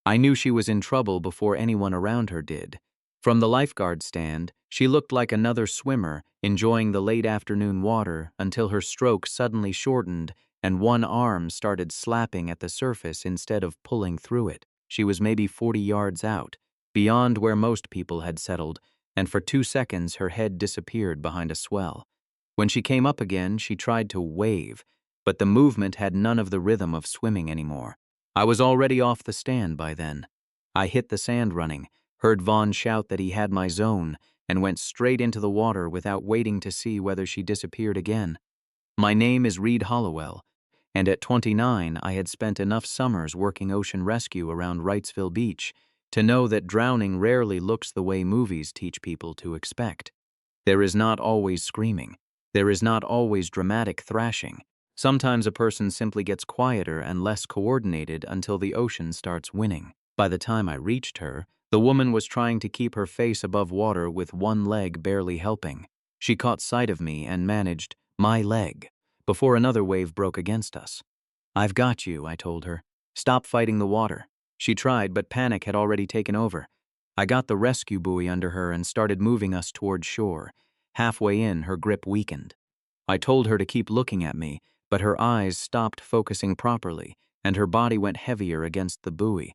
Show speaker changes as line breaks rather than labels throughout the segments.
I knew she was in trouble before anyone around her did. From the lifeguard stand, she looked like another swimmer, enjoying the late afternoon water until her stroke suddenly shortened and one arm started slapping at the surface instead of pulling through it. She was maybe 40 yards out, beyond where most people had settled, and for 2 seconds her head disappeared behind a swell. When she came up again, she tried to wave, but the movement had none of the rhythm of swimming anymore. I was already off the stand by then. I hit the sand running, heard Vaughn shout that he had my zone, and went straight into the water without waiting to see whether she disappeared again. My name is Reid Hollowell, and at 29 I had spent enough summers working ocean rescue around Wrightsville Beach to know that drowning rarely looks the way movies teach people to expect. There is not always screaming. There is not always dramatic thrashing. Sometimes a person simply gets quieter and less coordinated until the ocean starts winning. By the time I reached her, the woman was trying to keep her face above water with one leg barely helping. She caught sight of me and managed, "My leg," before another wave broke against us. "I've got you," I told her. "Stop fighting the water." She tried, but panic had already taken over. I got the rescue buoy under her and started moving us toward shore. Halfway in, her grip weakened. I told her to keep looking at me, but her eyes stopped focusing properly, and her body went heavier against the buoy.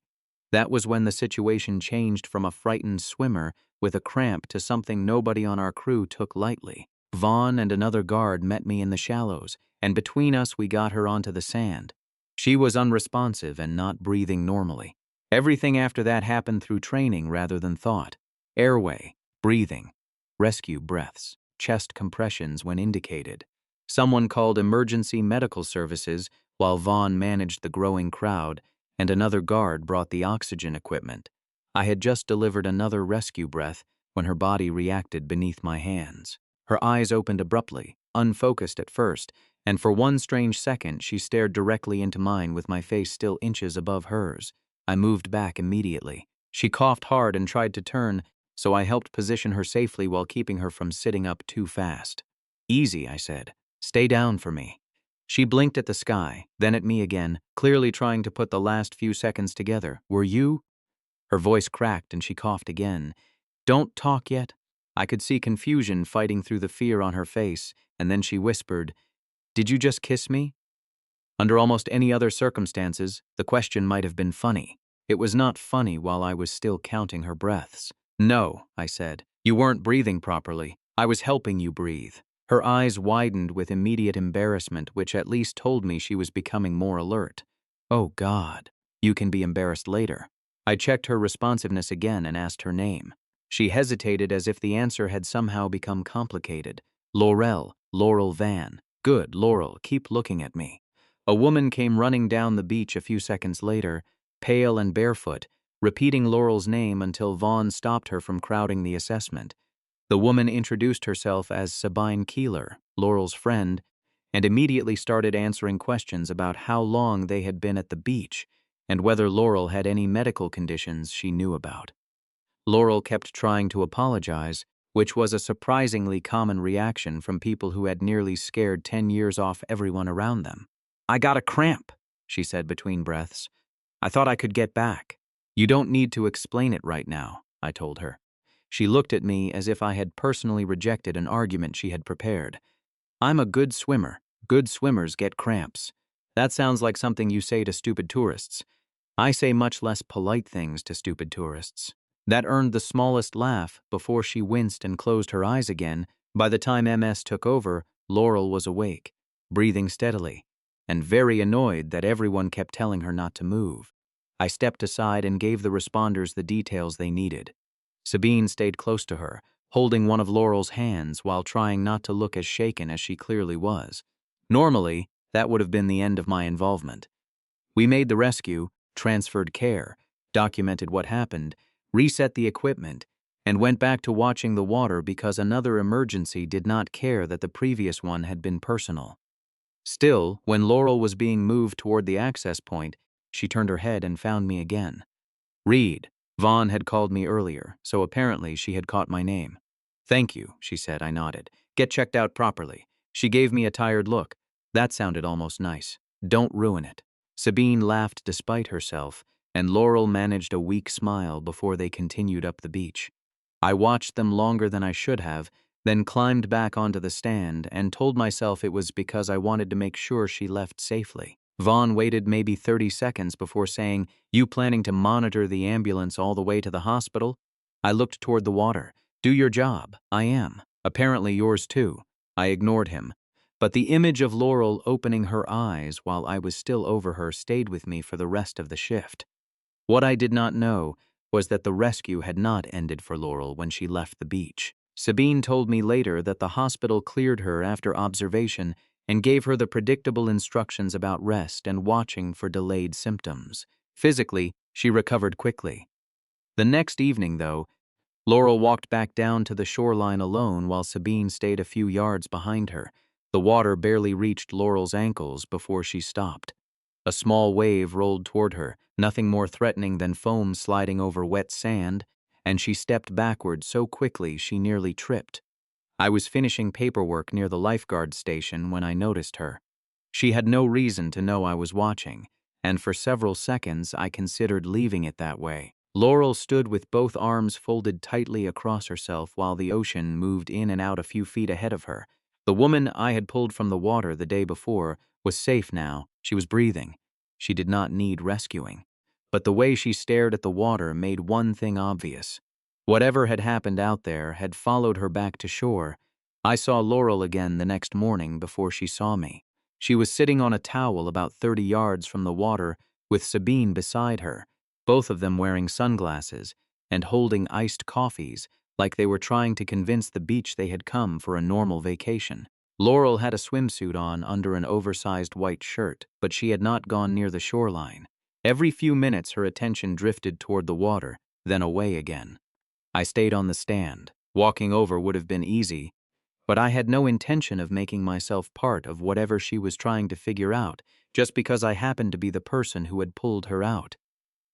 That was when the situation changed from a frightened swimmer with a cramp to something nobody on our crew took lightly. Vaughn and another guard met me in the shallows, and between us we got her onto the sand. She was unresponsive and not breathing normally. Everything after that happened through training rather than thought. Airway, breathing, rescue breaths, chest compressions when indicated. Someone called emergency medical services while Vaughn managed the growing crowd, and another guard brought the oxygen equipment. I had just delivered another rescue breath when her body reacted beneath my hands. Her eyes opened abruptly, unfocused at first, and for one strange second she stared directly into mine with my face still inches above hers. I moved back immediately. She coughed hard and tried to turn, so I helped position her safely while keeping her from sitting up too fast. "Easy," I said. "Stay down for me." She blinked at the sky, then at me again, clearly trying to put the last few seconds together. "Were you?" Her voice cracked and she coughed again. "Don't talk yet." I could see confusion fighting through the fear on her face, and then she whispered, "Did you just kiss me?" Under almost any other circumstances, the question might have been funny. It was not funny while I was still counting her breaths. "No," I said. "You weren't breathing properly. I was helping you breathe." Her eyes widened with immediate embarrassment, which at least told me she was becoming more alert. "Oh God, you can be embarrassed later." I checked her responsiveness again and asked her name. She hesitated as if the answer had somehow become complicated. "Laurel, Laurel Van." "Good, Laurel, keep looking at me." A woman came running down the beach a few seconds later, pale and barefoot, repeating Laurel's name until Vaughn stopped her from crowding the assessment. The woman introduced herself as Sabine Keeler, Laurel's friend, and immediately started answering questions about how long they had been at the beach and whether Laurel had any medical conditions she knew about. Laurel kept trying to apologize, which was a surprisingly common reaction from people who had nearly scared 10 years off everyone around them. "I got a cramp," she said between breaths. "I thought I could get back." "You don't need to explain it right now," I told her. She looked at me as if I had personally rejected an argument she had prepared. "I'm a good swimmer. Good swimmers get cramps." That sounds like something you say to stupid tourists. I say much less polite things to stupid tourists. That earned the smallest laugh before she winced and closed her eyes again. By the time MS took over, Laurel was awake, breathing steadily, and very annoyed that everyone kept telling her not to move. I stepped aside and gave the responders the details they needed. Sabine stayed close to her, holding one of Laurel's hands while trying not to look as shaken as she clearly was. Normally, that would have been the end of my involvement. We made the rescue, transferred care, documented what happened, reset the equipment, and went back to watching the water because another emergency did not care that the previous one had been personal. Still, when Laurel was being moved toward the access point, she turned her head and found me again. "Reid." Vaughn had called me earlier, so apparently she had caught my name. "Thank you," she said. I nodded. "Get checked out properly." She gave me a tired look. That sounded almost nice. "Don't ruin it." Sabine laughed despite herself, and Laurel managed a weak smile before they continued up the beach. I watched them longer than I should have, then climbed back onto the stand and told myself it was because I wanted to make sure she left safely. Vaughn waited maybe 30 seconds before saying, "You planning to monitor the ambulance all the way to the hospital?" I looked toward the water. "Do your job." "I am. Apparently yours too." I ignored him. But the image of Laurel opening her eyes while I was still over her stayed with me for the rest of the shift. What I did not know was that the rescue had not ended for Laurel when she left the beach. Sabine told me later that the hospital cleared her after observation and gave her the predictable instructions about rest and watching for delayed symptoms. Physically, she recovered quickly. The next evening, though, Laurel walked back down to the shoreline alone while Sabine stayed a few yards behind her. The water barely reached Laurel's ankles before she stopped. A small wave rolled toward her, nothing more threatening than foam sliding over wet sand, and she stepped backward so quickly she nearly tripped. I was finishing paperwork near the lifeguard station when I noticed her. She had no reason to know I was watching, and for several seconds I considered leaving it that way. Laurel stood with both arms folded tightly across herself while the ocean moved in and out a few feet ahead of her. The woman I had pulled from the water the day before was safe now. She was breathing. She did not need rescuing. But the way she stared at the water made one thing obvious. Whatever had happened out there had followed her back to shore. I saw Laurel again the next morning before she saw me. She was sitting on a towel about 30 yards from the water with Sabine beside her, both of them wearing sunglasses and holding iced coffees like they were trying to convince the beach they had come for a normal vacation. Laurel had a swimsuit on under an oversized white shirt, but she had not gone near the shoreline. Every few minutes her attention drifted toward the water, then away again. I stayed on the stand. Walking over would have been easy, but I had no intention of making myself part of whatever she was trying to figure out just because I happened to be the person who had pulled her out.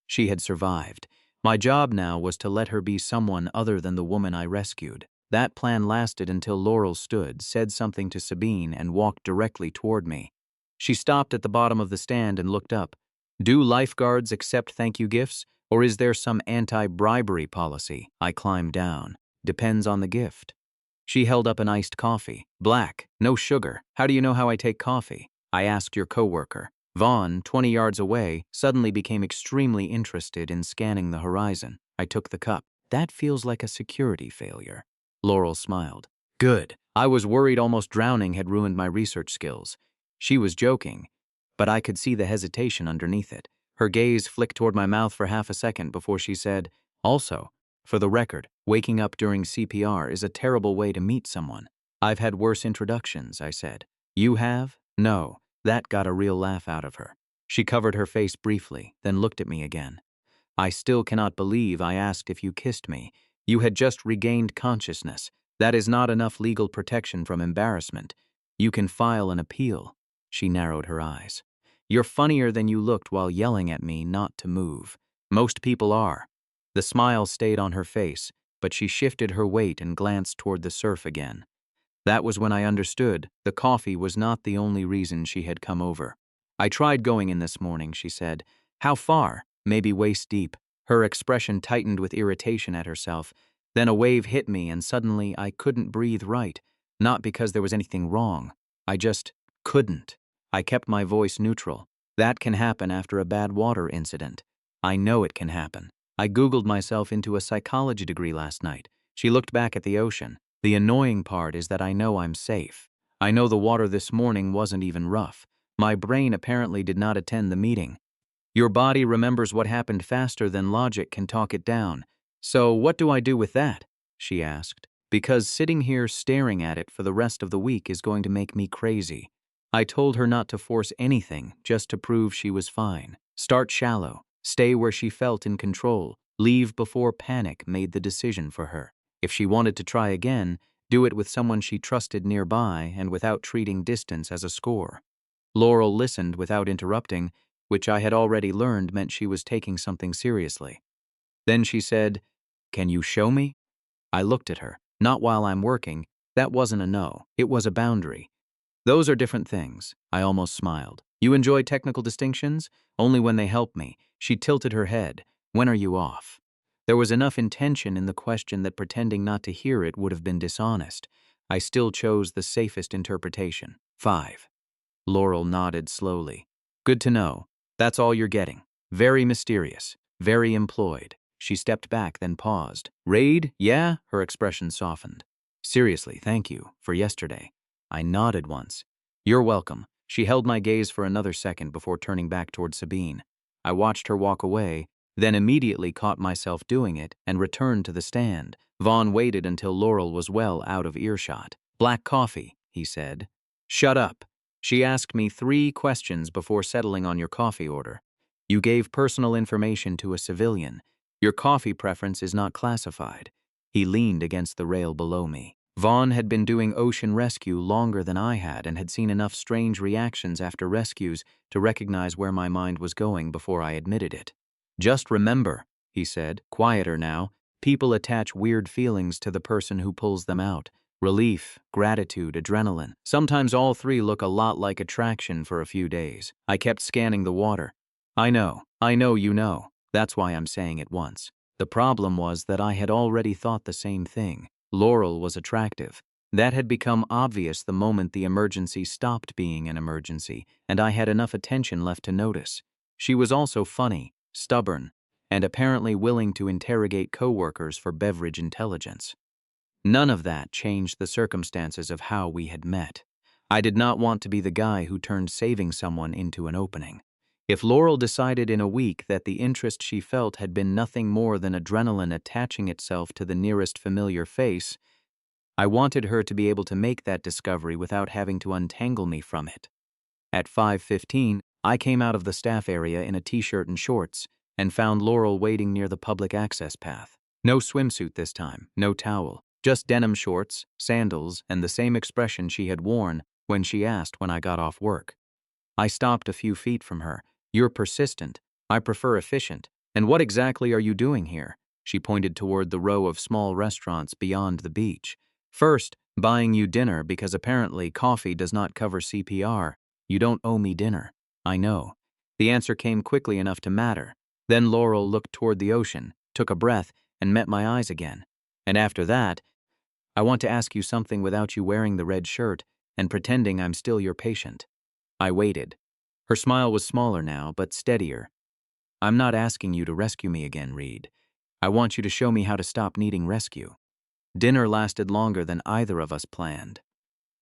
She had survived. My job now was to let her be someone other than the woman I rescued. That plan lasted until Laurel stood, said something to Sabine, and walked directly toward me. She stopped at the bottom of the stand and looked up. "Do lifeguards accept thank you gifts, or is there some anti-bribery policy?" I climbed down. "Depends on the gift." She held up an iced coffee. "Black, no sugar. How do you know how I take coffee?" "I asked your coworker." Vaughn, 20 yards away, suddenly became extremely interested in scanning the horizon. I took the cup. "That feels like a security failure." Laurel smiled. "Good. I was worried almost drowning had ruined my research skills." She was joking, but I could see the hesitation underneath it. Her gaze flicked toward my mouth for half a second before she said, "Also, for the record, waking up during CPR is a terrible way to meet someone." "I've had worse introductions," I said. "You have?" "No." That got a real laugh out of her. She covered her face briefly, then looked at me again. "I still cannot believe I asked if you kissed me. You had just regained consciousness. That is not enough legal protection from embarrassment. You can file an appeal." She narrowed her eyes. "You're funnier than you looked while yelling at me not to move. Most people are." The smile stayed on her face, but she shifted her weight and glanced toward the surf again. That was when I understood the coffee was not the only reason she had come over. "I tried going in this morning," she said. "How far?" "Maybe waist deep." Her expression tightened with irritation at herself. Then a wave hit me and suddenly I couldn't breathe right. Not because there was anything wrong. I just couldn't. I kept my voice neutral. "That can happen after a bad water incident." "I know it can happen. I Googled myself into a psychology degree last night." She looked back at the ocean. "The annoying part is that I know I'm safe. I know the water this morning wasn't even rough. My brain apparently did not attend the meeting." "Your body remembers what happened faster than logic can talk it down. So what do I do with that?" she asked. "Because sitting here staring at it for the rest of the week is going to make me crazy." I told her not to force anything, just to prove she was fine. Start shallow. Stay where she felt in control. Leave before panic made the decision for her. If she wanted to try again, do it with someone she trusted nearby and without treating distance as a score. Laurel listened without interrupting, which I had already learned meant she was taking something seriously. Then she said, "Can you show me?" I looked at her. "Not while I'm working." That wasn't a no. It was a boundary. "Those are different things." I almost smiled. You enjoy technical distinctions? Only when they help me. She tilted her head. When are you off? There was enough intention in the question that pretending not to hear it would have been dishonest. I still chose the safest interpretation. 5. Laurel nodded slowly. Good to know. That's all you're getting. Very mysterious. Very employed. She stepped back, then paused. Reid, yeah? Her expression softened. Seriously, thank you, for yesterday. I nodded once. You're welcome. She held my gaze for another second before turning back toward Sabine. I watched her walk away, then immediately caught myself doing it and returned to the stand. Vaughn waited until Laurel was well out of earshot. Black coffee, he said. Shut up. She asked me 3 questions before settling on your coffee order. You gave personal information to a civilian. Your coffee preference is not classified. He leaned against the rail below me. Vaughn had been doing ocean rescue longer than I had and had seen enough strange reactions after rescues to recognize where my mind was going before I admitted it. Just remember, he said, quieter now, people attach weird feelings to the person who pulls them out. Relief, gratitude, adrenaline. Sometimes all 3 look a lot like attraction for a few days. I kept scanning the water. I know you know. That's why I'm saying it once. The problem was that I had already thought the same thing. Laurel was attractive. That had become obvious the moment the emergency stopped being an emergency, and I had enough attention left to notice. She was also funny, stubborn, and apparently willing to interrogate coworkers for beverage intelligence. None of that changed the circumstances of how we had met. I did not want to be the guy who turned saving someone into an opening. If Laurel decided in a week that the interest she felt had been nothing more than adrenaline attaching itself to the nearest familiar face, I wanted her to be able to make that discovery without having to untangle me from it. At 5:15, I came out of the staff area in a t-shirt and shorts and found Laurel waiting near the public access path. No swimsuit this time, no towel, just denim shorts, sandals, and the same expression she had worn when she asked when I got off work. I stopped a few feet from her. You're persistent. I prefer efficient. And what exactly are you doing here? She pointed toward the row of small restaurants beyond the beach. First, buying you dinner because apparently coffee does not cover CPR. You don't owe me dinner. I know. The answer came quickly enough to matter. Then Laurel looked toward the ocean, took a breath, and met my eyes again. And after that, I want to ask you something without you wearing the red shirt and pretending I'm still your patient. I waited. Her smile was smaller now, but steadier. I'm not asking you to rescue me again, Reid. I want you to show me how to stop needing rescue. Dinner lasted longer than either of us planned.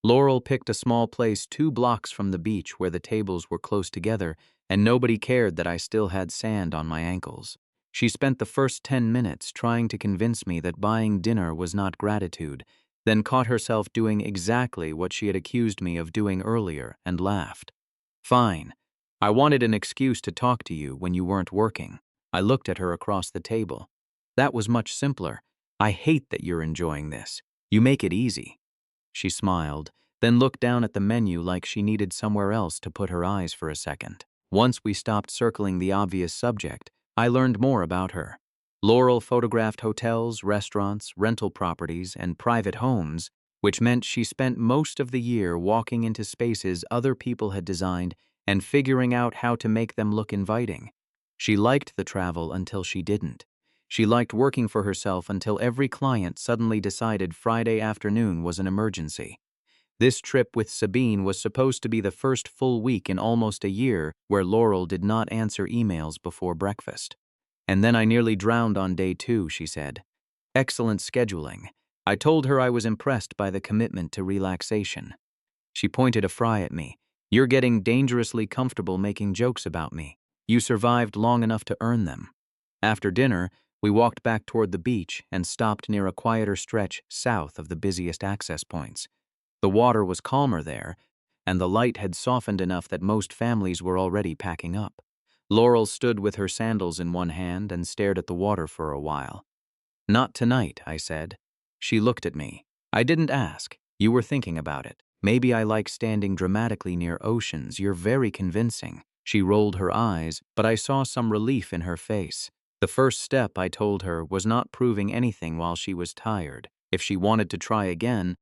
Laurel picked a small place 2 blocks from the beach where the tables were close together and nobody cared that I still had sand on my ankles. She spent the first 10 minutes trying to convince me that buying dinner was not gratitude, then caught herself doing exactly what she had accused me of doing earlier and laughed. Fine. I wanted an excuse to talk to you when you weren't working. I looked at her across the table. That was much simpler. I hate that you're enjoying this. You make it easy. She smiled, then looked down at the menu like she needed somewhere else to put her eyes for a second. Once we stopped circling the obvious subject, I learned more about her. Laurel photographed hotels, restaurants, rental properties, and private homes, which meant she spent most of the year walking into spaces other people had designed and figuring out how to make them look inviting. She liked the travel until she didn't. She liked working for herself until every client suddenly decided Friday afternoon was an emergency. This trip with Sabine was supposed to be the first full week in almost a year where Laurel did not answer emails before breakfast. And then I nearly drowned on day 2, she said. Excellent scheduling. I told her I was impressed by the commitment to relaxation. She pointed a fry at me. You're getting dangerously comfortable making jokes about me. You survived long enough to earn them. After dinner, we walked back toward the beach and stopped near a quieter stretch south of the busiest access points. The water was calmer there, and the light had softened enough that most families were already packing up. Laurel stood with her sandals in one hand and stared at the water for a while. Not tonight, I said. She looked at me. I didn't ask. You were thinking about it. Maybe I like standing dramatically near oceans. You're very convincing. She rolled her eyes, but I saw some relief in her face. The first step, I told her, was not proving anything while she was tired. If she wanted to try again,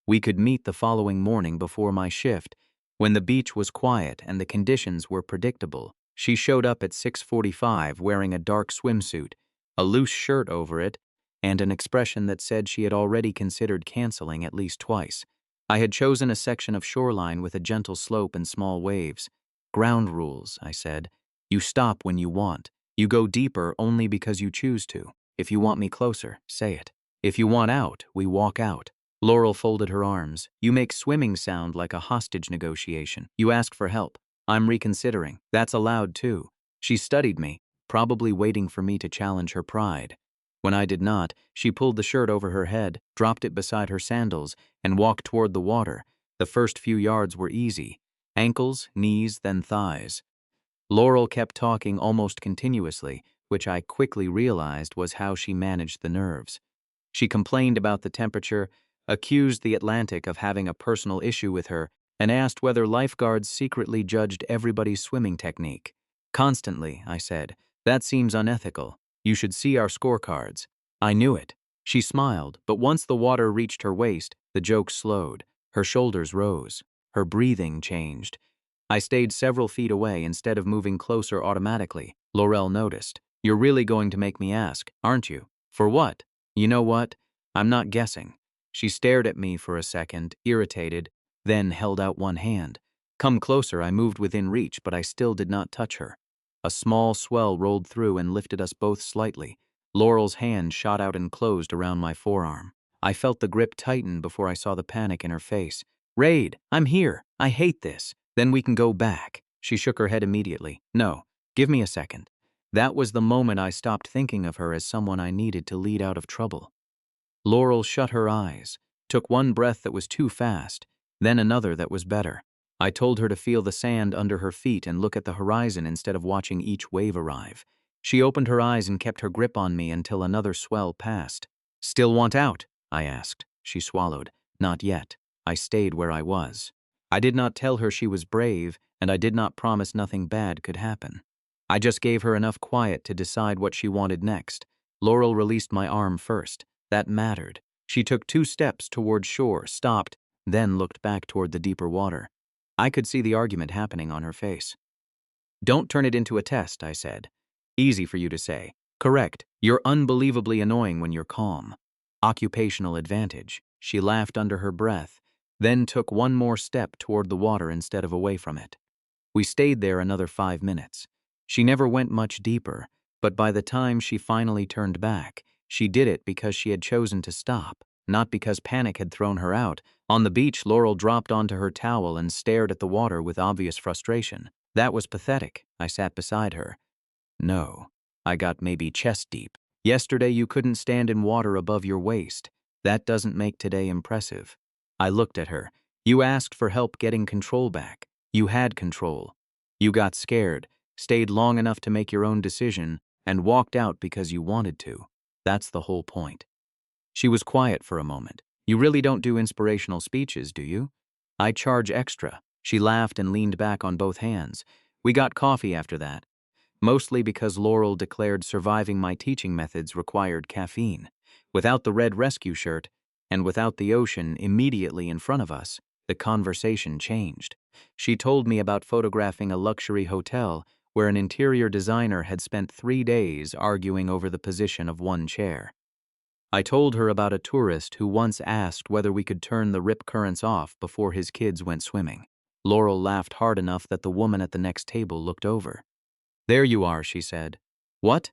we could meet the following morning before my shift, When the beach was quiet and the conditions were predictable, she showed up at 6:45 wearing a dark swimsuit, a loose shirt over it, and an expression that said she had already considered canceling at least twice. I had chosen a section of shoreline with a gentle slope and small waves. Ground rules, I said. You stop when you want. You go deeper only because you choose to. If you want me closer, say it. If you want out, we walk out. Laurel folded her arms. You make swimming sound like a hostage negotiation. You ask for help. I'm reconsidering. That's allowed too. She studied me, probably waiting for me to challenge her pride. When I did not, she pulled the shirt over her head, dropped it beside her sandals, and walked toward the water. The first few yards were easy. Ankles, knees, then thighs. Laurel kept talking almost continuously, which I quickly realized was how she managed the nerves. She complained about the temperature, accused the Atlantic of having a personal issue with her, and asked whether lifeguards secretly judged everybody's swimming technique. Constantly, I said. That seems unethical. You should see our scorecards. I knew it. She smiled, but once the water reached her waist, the joke slowed. Her shoulders rose. Her breathing changed. I stayed several feet away instead of moving closer automatically. Laurel noticed. You're really going to make me ask, aren't you? For what? You know what? I'm not guessing. She stared at me for a second, irritated, then held out one hand. Come closer. I moved within reach, but I still did not touch her. A small swell rolled through and lifted us both slightly. Laurel's hand shot out and closed around my forearm. I felt the grip tighten before I saw the panic in her face. Reid, I'm here. I hate this. Then we can go back. She shook her head immediately. No, give me a second. That was the moment I stopped thinking of her as someone I needed to lead out of trouble. Laurel shut her eyes, took one breath that was too fast, then another that was better. I told her to feel the sand under her feet and look at the horizon instead of watching each wave arrive. She opened her eyes and kept her grip on me until another swell passed. Still want out? I asked. She swallowed. Not yet. I stayed where I was. I did not tell her she was brave, and I did not promise nothing bad could happen. I just gave her enough quiet to decide what she wanted next. Laurel released my arm first. That mattered. She took 2 steps toward shore, stopped, then looked back toward the deeper water. I could see the argument happening on her face. Don't turn it into a test, I said. Easy for you to say. Correct. You're unbelievably annoying when you're calm. Occupational advantage. She laughed under her breath, then took one more step toward the water instead of away from it. We stayed there another 5 minutes. She never went much deeper, but by the time she finally turned back, she did it because she had chosen to stop, not because panic had thrown her out. On the beach, Laurel dropped onto her towel and stared at the water with obvious frustration. That was pathetic. I sat beside her. No, I got maybe chest deep. Yesterday you couldn't stand in water above your waist. That doesn't make today impressive. I looked at her. You asked for help getting control back. You had control. You got scared, stayed long enough to make your own decision, and walked out because you wanted to. That's the whole point. She was quiet for a moment. You really don't do inspirational speeches, do you? I charge extra. She laughed and leaned back on both hands. We got coffee after that. Mostly because Laurel declared surviving my teaching methods required caffeine. Without the red rescue shirt, and without the ocean immediately in front of us, the conversation changed. She told me about photographing a luxury hotel where an interior designer had spent 3 days arguing over the position of one chair. I told her about a tourist who once asked whether we could turn the rip currents off before his kids went swimming. Laurel laughed hard enough that the woman at the next table looked over. There you are, she said. What?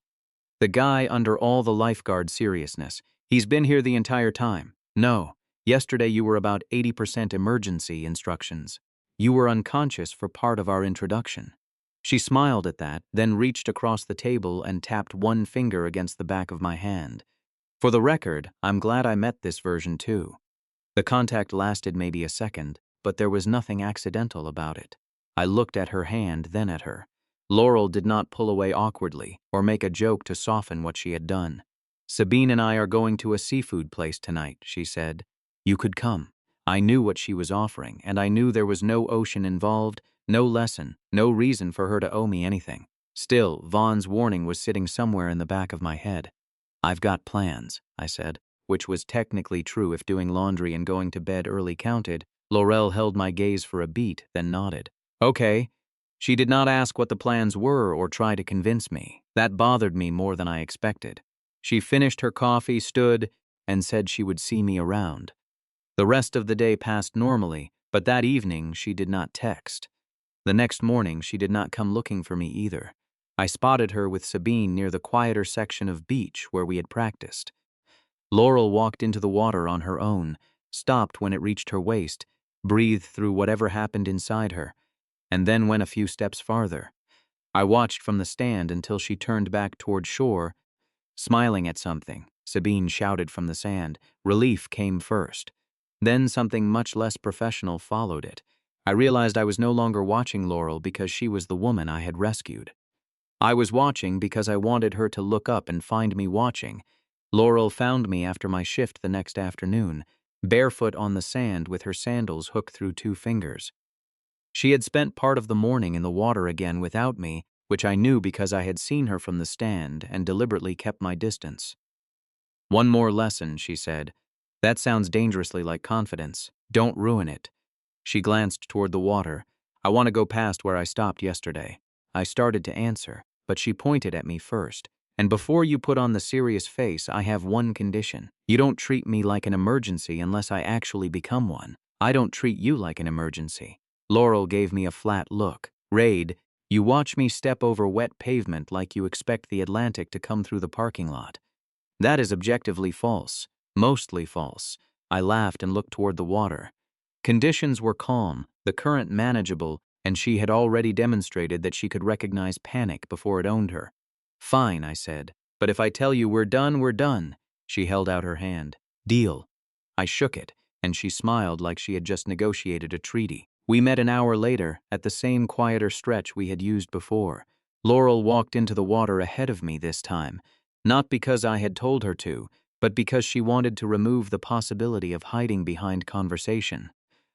The guy under all the lifeguard seriousness. He's been here the entire time. No, yesterday you were about 80% emergency instructions. You were unconscious for part of our introduction. She smiled at that, then reached across the table and tapped one finger against the back of my hand. For the record, I'm glad I met this version too. The contact lasted maybe a second, but there was nothing accidental about it. I looked at her hand, then at her. Laurel did not pull away awkwardly or make a joke to soften what she had done. Sabine and I are going to a seafood place tonight, she said. You could come. I knew what she was offering, and I knew there was no ocean involved, no lesson, no reason for her to owe me anything. Still, Vaughn's warning was sitting somewhere in the back of my head. I've got plans, I said, which was technically true if doing laundry and going to bed early counted. Laurel held my gaze for a beat, then nodded. Okay. She did not ask what the plans were or try to convince me. That bothered me more than I expected. She finished her coffee, stood, and said she would see me around. The rest of the day passed normally, but that evening she did not text. The next morning she did not come looking for me either. I spotted her with Sabine near the quieter section of beach where we had practiced. Laurel walked into the water on her own, stopped when it reached her waist, breathed through whatever happened inside her, and then went a few steps farther. I watched from the stand until she turned back toward shore, smiling at something. Sabine shouted from the sand. Relief came first. Then something much less professional followed it. I realized I was no longer watching Laurel because she was the woman I had rescued. I was watching because I wanted her to look up and find me watching. Laurel found me after my shift the next afternoon, barefoot on the sand with her sandals hooked through 2 fingers. She had spent part of the morning in the water again without me, which I knew because I had seen her from the stand and deliberately kept my distance. One more lesson, she said. That sounds dangerously like confidence. Don't ruin it. She glanced toward the water. I want to go past where I stopped yesterday. I started to answer, but she pointed at me first. And before you put on the serious face, I have one condition. You don't treat me like an emergency unless I actually become one. I don't treat you like an emergency. Laurel gave me a flat look. Reid, you watch me step over wet pavement like you expect the Atlantic to come through the parking lot. That is objectively false. Mostly false. I laughed and looked toward the water. Conditions were calm, the current manageable, and she had already demonstrated that she could recognize panic before it owned her. Fine, I said, but if I tell you we're done, we're done. She held out her hand. Deal. I shook it, and she smiled like she had just negotiated a treaty. We met an hour later, at the same quieter stretch we had used before. Laurel walked into the water ahead of me this time, not because I had told her to, but because she wanted to remove the possibility of hiding behind conversation.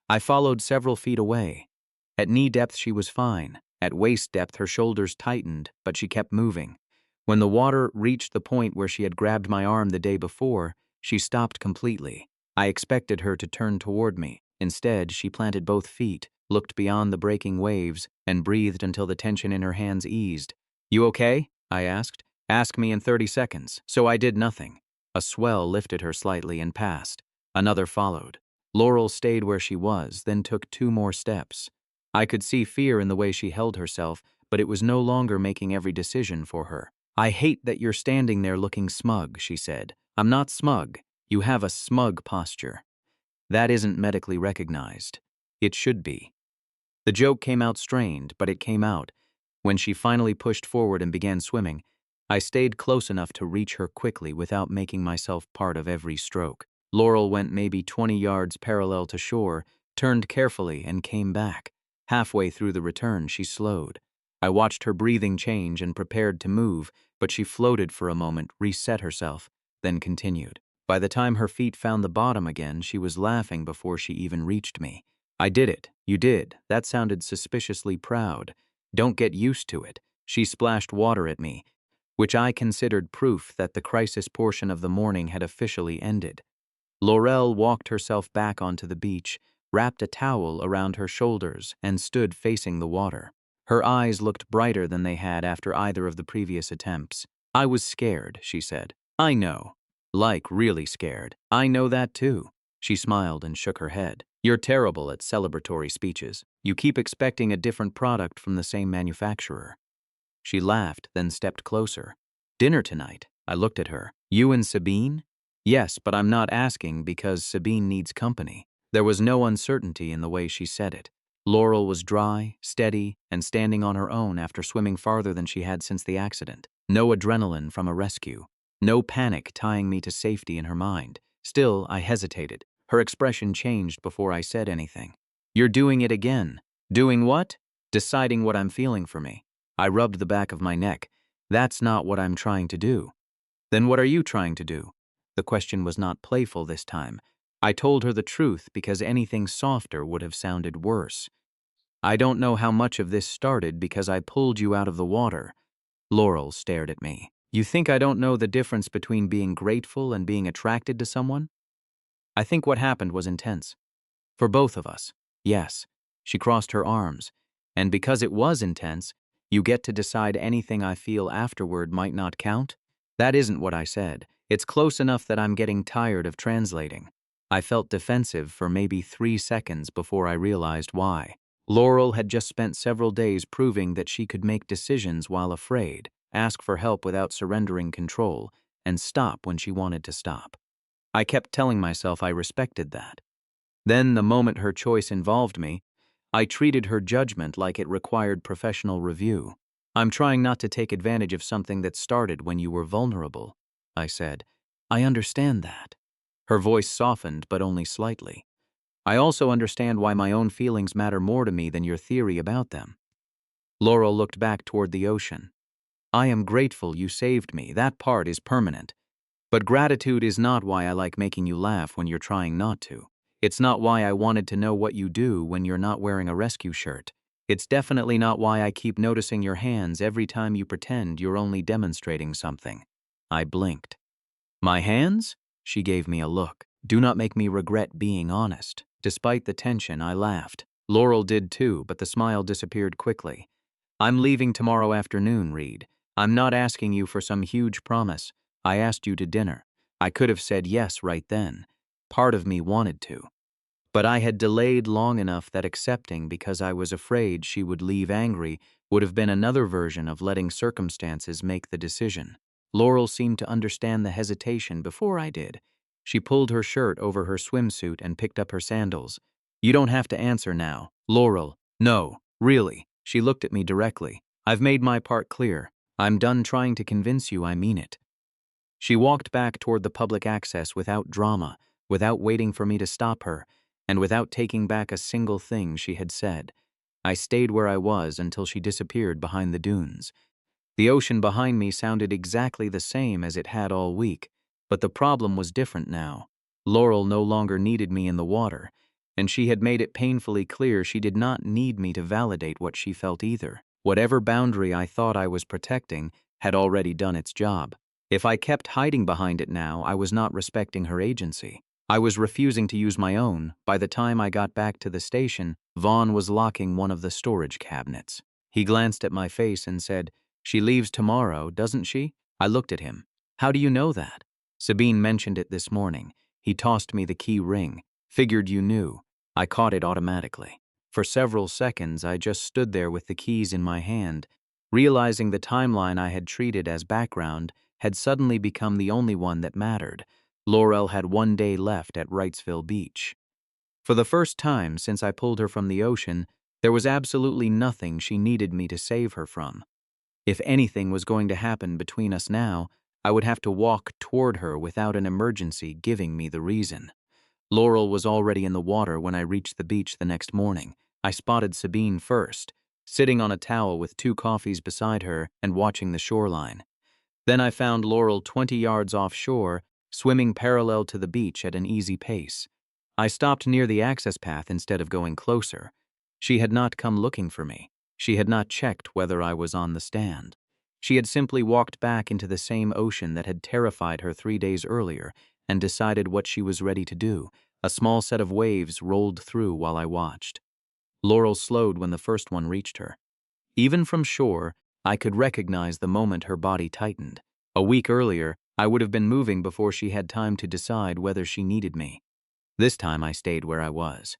I followed several feet away. At knee depth she was fine. At waist depth her shoulders tightened, but she kept moving. When the water reached the point where she had grabbed my arm the day before, she stopped completely. I expected her to turn toward me. Instead, she planted both feet, looked beyond the breaking waves, and breathed until the tension in her hands eased. You okay? I asked. Ask me in 30 seconds. So I did nothing. A swell lifted her slightly and passed. Another followed. Laurel stayed where she was, then took 2 more steps. I could see fear in the way she held herself, but it was no longer making every decision for her. I hate that you're standing there looking smug, she said. I'm not smug. You have a smug posture. That isn't medically recognized. It should be. The joke came out strained, but it came out. When she finally pushed forward and began swimming, I stayed close enough to reach her quickly without making myself part of every stroke. Laurel went maybe 20 yards parallel to shore, turned carefully, and came back. Halfway through the return, she slowed. I watched her breathing change and prepared to move, but she floated for a moment, reset herself, then continued. By the time her feet found the bottom again, she was laughing before she even reached me. I did it. You did. That sounded suspiciously proud. Don't get used to it. She splashed water at me, which I considered proof that the crisis portion of the morning had officially ended. Laurel walked herself back onto the beach, wrapped a towel around her shoulders, and stood facing the water. Her eyes looked brighter than they had after either of the previous attempts. I was scared, she said. I know. Like, really scared. I know that too. She smiled and shook her head. You're terrible at celebratory speeches. You keep expecting a different product from the same manufacturer. She laughed, then stepped closer. Dinner tonight. I looked at her. You and Sabine? Yes, but I'm not asking because Sabine needs company. There was no uncertainty in the way she said it. Laurel was dry, steady, and standing on her own after swimming farther than she had since the accident. No adrenaline from a rescue. No panic tying me to safety in her mind. Still, I hesitated. Her expression changed before I said anything. You're doing it again. Doing what? Deciding what I'm feeling for me. I rubbed the back of my neck. That's not what I'm trying to do. Then what are you trying to do? The question was not playful this time. I told her the truth because anything softer would have sounded worse. I don't know how much of this started because I pulled you out of the water. Laurel stared at me. You think I don't know the difference between being grateful and being attracted to someone? I think what happened was intense. For both of us. Yes. She crossed her arms. And because it was intense, you get to decide anything I feel afterward might not count? That isn't what I said. It's close enough that I'm getting tired of translating. I felt defensive for maybe 3 seconds before I realized why. Laurel had just spent several days proving that she could make decisions while afraid, ask for help without surrendering control, and stop when she wanted to stop. I kept telling myself I respected that. Then, the moment her choice involved me, I treated her judgment like it required professional review. I'm trying not to take advantage of something that started when you were vulnerable, I said. I understand that. Her voice softened, but only slightly. I also understand why my own feelings matter more to me than your theory about them. Laurel looked back toward the ocean. I am grateful you saved me. That part is permanent. But gratitude is not why I like making you laugh when you're trying not to. It's not why I wanted to know what you do when you're not wearing a rescue shirt. It's definitely not why I keep noticing your hands every time you pretend you're only demonstrating something. I blinked. My hands? She gave me a look. Do not make me regret being honest. Despite the tension, I laughed. Laurel did too, but the smile disappeared quickly. I'm leaving tomorrow afternoon, Reid. I'm not asking you for some huge promise. I asked you to dinner. I could have said yes right then. Part of me wanted to. But I had delayed long enough that accepting because I was afraid she would leave angry would have been another version of letting circumstances make the decision. Laurel seemed to understand the hesitation before I did. She pulled her shirt over her swimsuit and picked up her sandals. You don't have to answer now. Laurel, no, really. She looked at me directly. I've made my part clear. I'm done trying to convince you I mean it. She walked back toward the public access without drama, without waiting for me to stop her, and without taking back a single thing she had said. I stayed where I was until she disappeared behind the dunes. The ocean behind me sounded exactly the same as it had all week, but the problem was different now. Laurel no longer needed me in the water, and she had made it painfully clear she did not need me to validate what she felt either. Whatever boundary I thought I was protecting had already done its job. If I kept hiding behind it now, I was not respecting her agency. I was refusing to use my own. By the time I got back to the station, Vaughn was locking one of the storage cabinets. He glanced at my face and said, "She leaves tomorrow, doesn't she?" I looked at him. "How do you know that?" "Sabine mentioned it this morning." He tossed me the key ring. "Figured you knew." I caught it automatically. For several seconds, I just stood there with the keys in my hand, realizing the timeline I had treated as background had suddenly become the only one that mattered. Laurel had 1 day left at Wrightsville Beach. For the first time since I pulled her from the ocean, there was absolutely nothing she needed me to save her from. If anything was going to happen between us now, I would have to walk toward her without an emergency giving me the reason. Laurel was already in the water when I reached the beach the next morning. I spotted Sabine first, sitting on a towel with 2 coffees beside her and watching the shoreline. Then I found Laurel 20 yards offshore, swimming parallel to the beach at an easy pace. I stopped near the access path instead of going closer. She had not come looking for me. She had not checked whether I was on the stand. She had simply walked back into the same ocean that had terrified her 3 days earlier and decided what she was ready to do. A small set of waves rolled through while I watched. Laurel slowed when the first one reached her. Even from shore, I could recognize the moment her body tightened. A week earlier, I would have been moving before she had time to decide whether she needed me. This time I stayed where I was.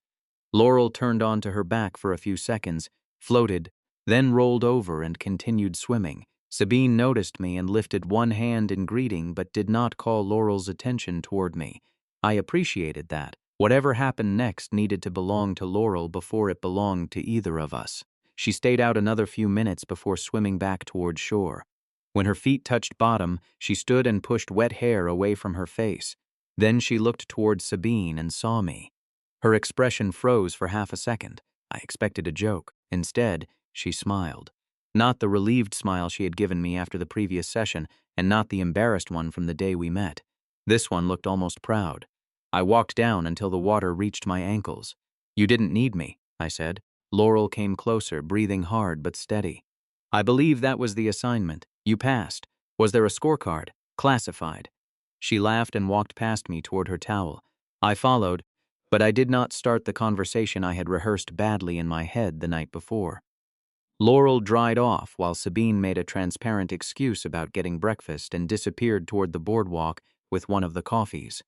Laurel turned onto her back for a few seconds, floated, then rolled over and continued swimming. Sabine noticed me and lifted one hand in greeting but did not call Laurel's attention toward me. I appreciated that. Whatever happened next needed to belong to Laurel before it belonged to either of us. She stayed out another few minutes before swimming back toward shore. When her feet touched bottom, she stood and pushed wet hair away from her face. Then she looked toward Sabine and saw me. Her expression froze for half a second. I expected a joke. Instead, she smiled. Not the relieved smile she had given me after the previous session, and not the embarrassed one from the day we met. This one looked almost proud. I walked down until the water reached my ankles. "You didn't need me," I said. Laurel came closer, breathing hard but steady. "I believe that was the assignment. You passed. Was there a scorecard? Classified." She laughed and walked past me toward her towel. I followed. But I did not start the conversation I had rehearsed badly in my head the night before. Laurel dried off while Sabine made a transparent excuse about getting breakfast and disappeared toward the boardwalk with one of the coffees.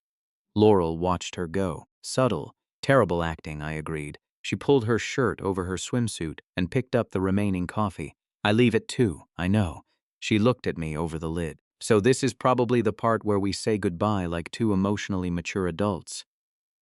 Laurel watched her go. Subtle, terrible acting, I agreed. She pulled her shirt over her swimsuit and picked up the remaining coffee. I leave it too, I know. She looked at me over the lid. So this is probably the part where we say goodbye like two emotionally mature adults.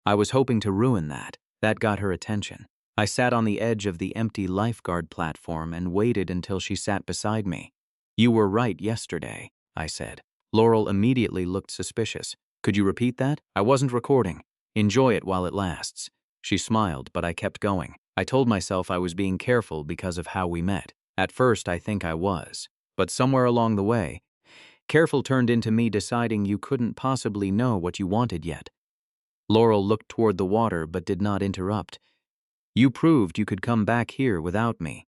I was hoping to ruin that. That got her attention. I sat on the edge of the empty lifeguard platform and waited until she sat beside me. You were right yesterday, I said. Laurel immediately looked suspicious. Could you repeat that? I wasn't recording. Enjoy it while it lasts. She smiled, but I kept going. I told myself I was being careful because of how we met. At first, I think I was. But somewhere along the way, careful turned into me deciding you couldn't possibly know what you wanted yet. Laurel looked toward the water but did not interrupt. You proved you could come back here without me.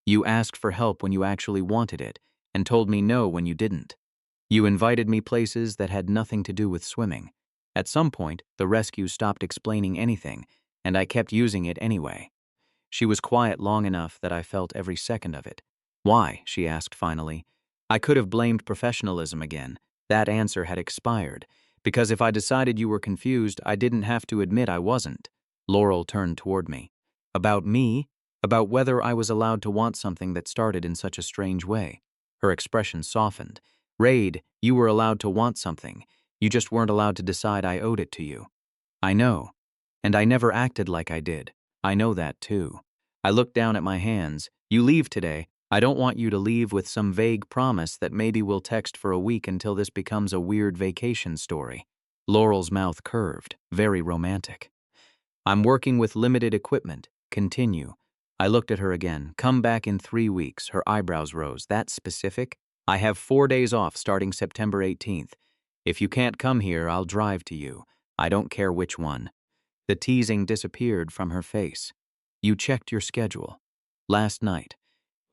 You asked for help when you actually wanted it, and told me no when you didn't. You invited me places that had nothing to do with swimming. At some point, the rescue stopped explaining anything, and I kept using it anyway. She was quiet long enough that I felt every second of it. Why? She asked finally. I could have blamed professionalism again. That answer had expired, because if I decided you were confused, I didn't have to admit I wasn't. Laurel turned toward me. About me? About whether I was allowed to want something that started in such a strange way. Her expression softened. Reid, you were allowed to want something. You just weren't allowed to decide I owed it to you. I know. And I never acted like I did. I know that too. I looked down at my hands. You leave today. I don't want you to leave with some vague promise that maybe we'll text for a week until this becomes a weird vacation story. Laurel's mouth curved, very romantic. I'm working with limited equipment. Continue. I looked at her again. Come back in 3 weeks. Her eyebrows rose. That specific? I have 4 days off starting September 18th. If you can't come here, I'll drive to you. I don't care which one. The teasing disappeared from her face. You checked your schedule. Last night.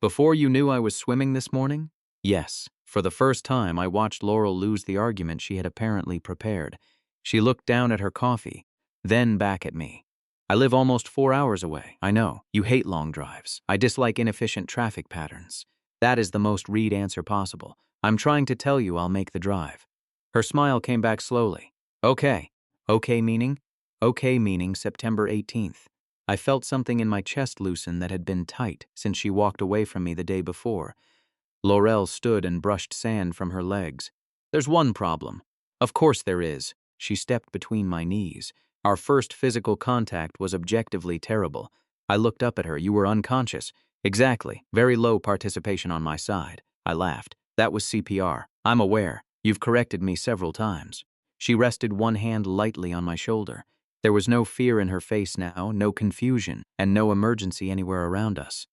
Before you knew I was swimming this morning? Yes. For the first time, I watched Laurel lose the argument she had apparently prepared. She looked down at her coffee, then back at me. I live almost 4 hours away. I know. You hate long drives. I dislike inefficient traffic patterns. That is the most Reid answer possible. I'm trying to tell you I'll make the drive. Her smile came back slowly. Okay. Okay meaning? Okay meaning September 18th. I felt something in my chest loosen that had been tight since she walked away from me the day before. Laurel stood and brushed sand from her legs. There's one problem. Of course there is. She stepped between my knees. Our first physical contact was objectively terrible. I looked up at her. You were unconscious. Exactly. Very low participation on my side. I laughed. That was CPR. I'm aware. You've corrected me several times. She rested one hand lightly on my shoulder. There was no fear in her face now, no confusion, and no emergency anywhere around us.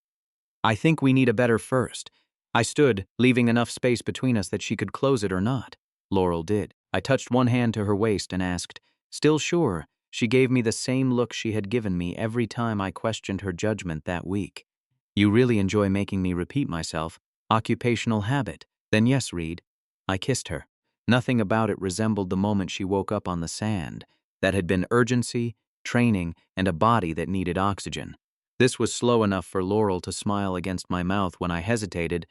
I think we need a better first. I stood, leaving enough space between us that she could close it or not. Laurel did. I touched one hand to her waist and asked, still sure? She gave me the same look she had given me every time I questioned her judgment that week. You really enjoy making me repeat myself. Occupational habit. Then yes, Reid. I kissed her. Nothing about it resembled the moment she woke up on the sand. That had been urgency, training, and a body that needed oxygen. This was slow enough for Laurel to smile against my mouth when I hesitated,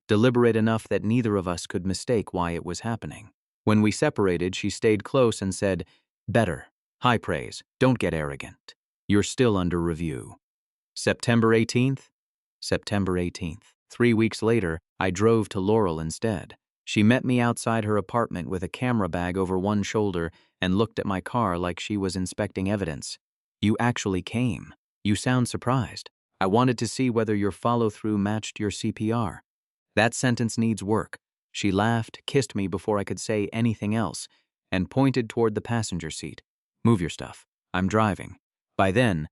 deliberate enough that neither of us could mistake why it was happening. When we separated, she stayed close and said, better. High praise. Don't get arrogant. You're still under review. September 18th? September 18th. 3 weeks later, I drove to Laurel instead. She met me outside her apartment with a camera bag over one shoulder and looked at my car like she was inspecting evidence. You actually came. You sound surprised. I wanted to see whether your follow-through matched your CPR. That sentence needs work. She laughed, kissed me before I could say anything else, and pointed toward the passenger seat. Move your stuff. I'm driving. By then,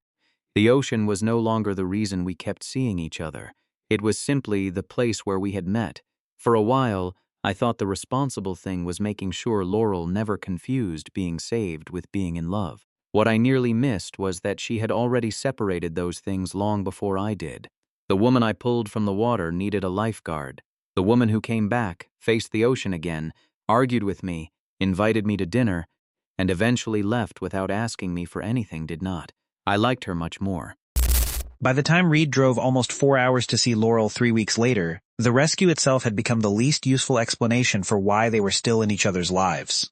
the ocean was no longer the reason we kept seeing each other. It was simply the place where we had met. For a while, I thought the responsible thing was making sure Laurel never confused being saved with being in love. What I nearly missed was that she had already separated those things long before I did. The woman I pulled from the water needed a lifeguard. The woman who came back, faced the ocean again, argued with me, invited me to dinner, and eventually left without asking me for anything, did not. I liked her much more.
By the time Reid drove almost 4 hours to see Laurel 3 weeks later, the rescue itself had become the least useful explanation for why they were still in each other's lives.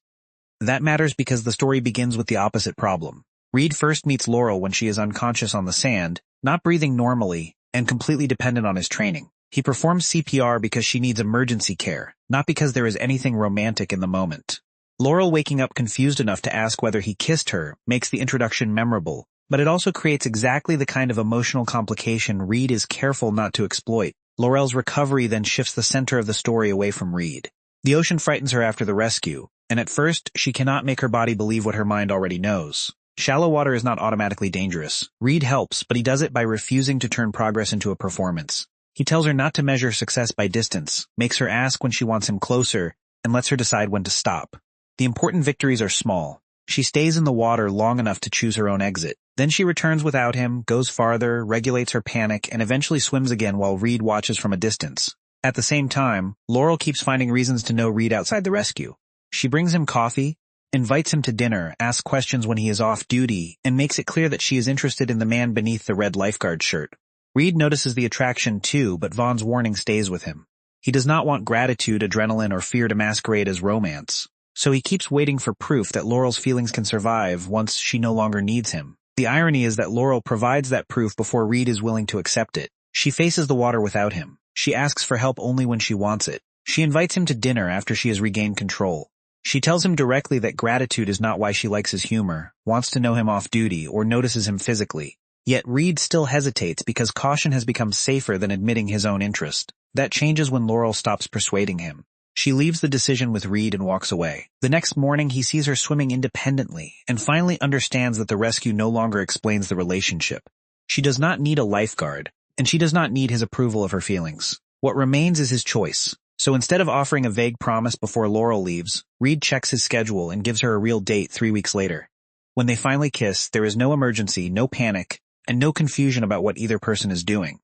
That matters because the story begins with the opposite problem. Reid first meets Laurel when she is unconscious on the sand, not breathing normally, and completely dependent on his training. He performs CPR because she needs emergency care, not because there is anything romantic in the moment. Laurel waking up confused enough to ask whether he kissed her makes the introduction memorable, but it also creates exactly the kind of emotional complication Reid is careful not to exploit. Laurel's recovery then shifts the center of the story away from Reid. The ocean frightens her after the rescue, and at first, she cannot make her body believe what her mind already knows. Shallow water is not automatically dangerous. Reid helps, but he does it by refusing to turn progress into a performance. He tells her not to measure success by distance, makes her ask when she wants him closer, and lets her decide when to stop. The important victories are small. She stays in the water long enough to choose her own exit. Then she returns without him, goes farther, regulates her panic, and eventually swims again while Reid watches from a distance. At the same time, Laurel keeps finding reasons to know Reid outside the rescue. She brings him coffee, invites him to dinner, asks questions when he is off duty, and makes it clear that she is interested in the man beneath the red lifeguard shirt. Reid notices the attraction too, but Vaughn's warning stays with him. He does not want gratitude, adrenaline, or fear to masquerade as romance. So he keeps waiting for proof that Laurel's feelings can survive once she no longer needs him. The irony is that Laurel provides that proof before Reid is willing to accept it. She faces the water without him. She asks for help only when she wants it. She invites him to dinner after she has regained control. She tells him directly that gratitude is not why she likes his humor, wants to know him off duty, or notices him physically. Yet Reid still hesitates because caution has become safer than admitting his own interest. That changes when Laurel stops persuading him. She leaves the decision with Reid and walks away. The next morning, he sees her swimming independently and finally understands that the rescue no longer explains the relationship. She does not need a lifeguard, and she does not need his approval of her feelings. What remains is his choice. So instead of offering a vague promise before Laurel leaves, Reid checks his schedule and gives her a real date 3 weeks later. When they finally kiss, there is no emergency, no panic, and no confusion about what either person is doing.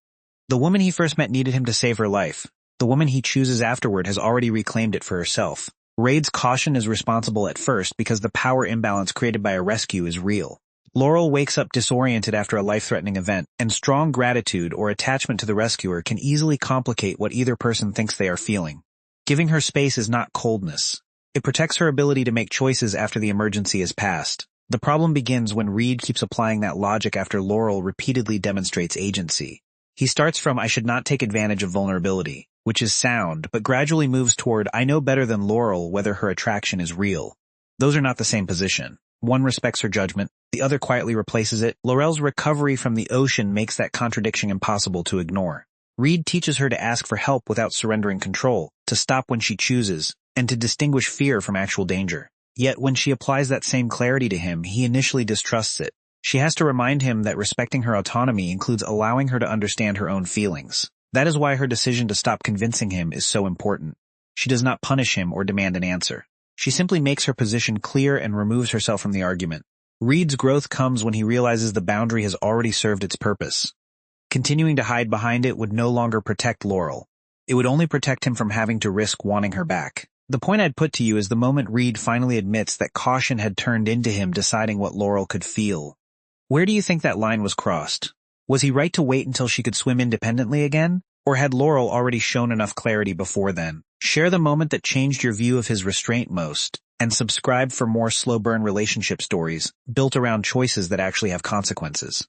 The woman he first met needed him to save her life. The woman he chooses afterward has already reclaimed it for herself. Reid's caution is responsible at first because the power imbalance created by a rescue is real. Laurel wakes up disoriented after a life-threatening event, and strong gratitude or attachment to the rescuer can easily complicate what either person thinks they are feeling. Giving her space is not coldness. It protects her ability to make choices after the emergency is past. The problem begins when Reid keeps applying that logic after Laurel repeatedly demonstrates agency. He starts from "I should not take advantage of vulnerability," which is sound, but gradually moves toward "I know better than Laurel whether her attraction is real." Those are not the same position. One respects her judgment, the other quietly replaces it. Laurel's recovery from the ocean makes that contradiction impossible to ignore. Reid teaches her to ask for help without surrendering control, to stop when she chooses, and to distinguish fear from actual danger. Yet when she applies that same clarity to him, he initially distrusts it. She has to remind him that respecting her autonomy includes allowing her to understand her own feelings. That is why her decision to stop convincing him is so important. She does not punish him or demand an answer. She simply makes her position clear and removes herself from the argument. Reid's growth comes when he realizes the boundary has already served its purpose. Continuing to hide behind it would no longer protect Laurel. It would only protect him from having to risk wanting her back. The point I'd put to you is the moment Reid finally admits that caution had turned into him deciding what Laurel could feel. Where do you think that line was crossed? Was he right to wait until she could swim independently again? Or had Laurel already shown enough clarity before then? Share the moment that changed your view of his restraint most, and subscribe for more slow-burn relationship stories built around choices that actually have consequences.